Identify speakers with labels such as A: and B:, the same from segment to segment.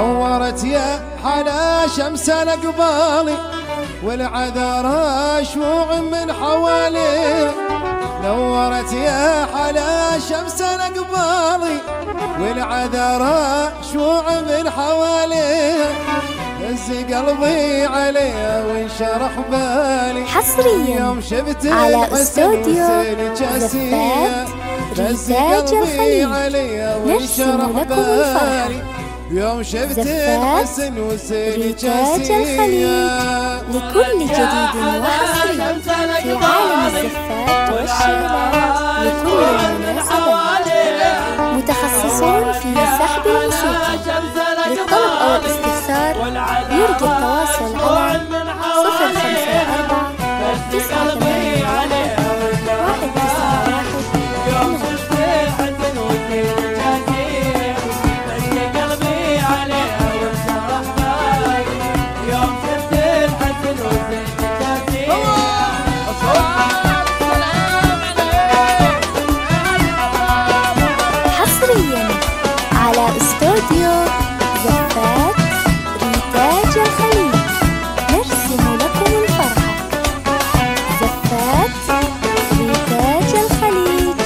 A: نورت يا حلا شمس الأقبالي والعذار شموع من حواليها. نورت يا حلا شمس الأقبالي والعذار شموع من حواليها. هز قلبي عليها وانشرح بالي
B: حصريا
A: يوم شفت
B: على استوديو زفات ريتاج الخليج. نرسم لكم الفرحة.
A: يوم شفت
B: الحسن ريتاج الخليج لكل جديد وحصري في عالم الزفات والشيلات لكل المناسبات. متخصصون في سحب الموسيقى. للطلب أو الاستفسار يرجى التواصل على 054 981 191. حصريا على استوديو زفات ريتاج الخليج نرسم لكم الفرحة. زفات ريتاج الخليج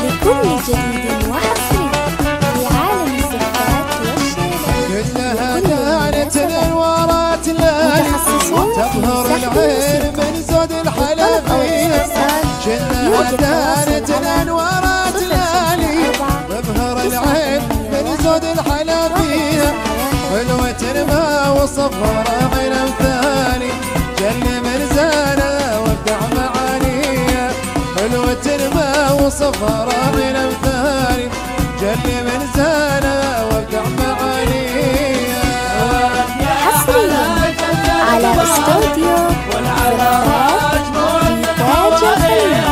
B: لكل جديد وحصري في عالم الزفات والشيلات.
A: كلها كانت الانوارات
B: متخصصون
A: تظهر
B: في سحب
A: العين
B: الموسيقى.
A: من زود الحلا فيها. كلها كانت الانوارات لالي تظهر العين من زود الحلا فيها. حلوة ما وصفها راعي الامثالي جل من زانه وابدع معانيها. حلوة ما وصفها راعي الامثالي جل من زانه وابدع معانيها.
B: حصريا على استوديو زفات ريتاج الخليج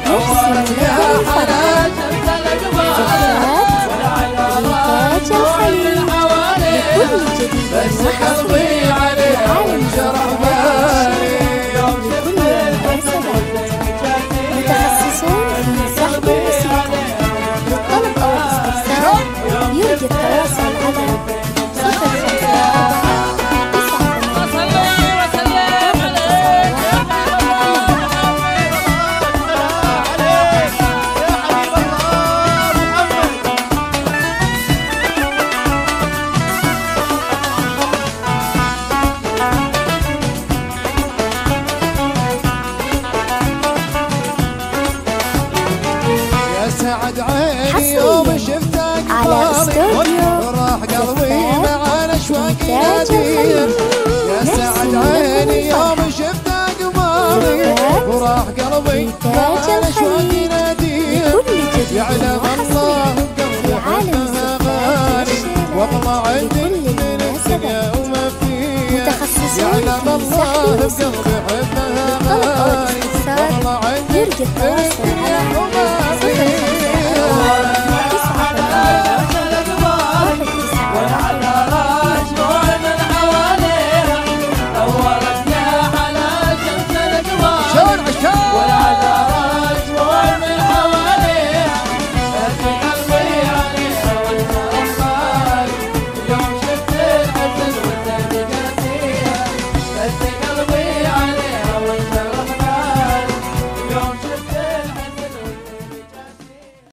B: نرسم لكم الفرحة. زفات ريتاج الخليج لكل جديد وحصري في عالم الزفات لكل المناسبات. متخصصون في سحب الموسيقى. للطلب أو الاستفسار يرجى التواصل على 054
A: سعد عيني يوم شفتك
B: على استوديو
A: وراح قلبي مع الاشواق
B: يناديها.
A: يا سعد عيني يوم شفتك ماضي وراح قلبي مع الاشواق يناديها. يعلم الله بقلبي حبها غالي والله عندي من الدنيا وما فيها. يعلم الله بقلبي حبها غالي والله عندي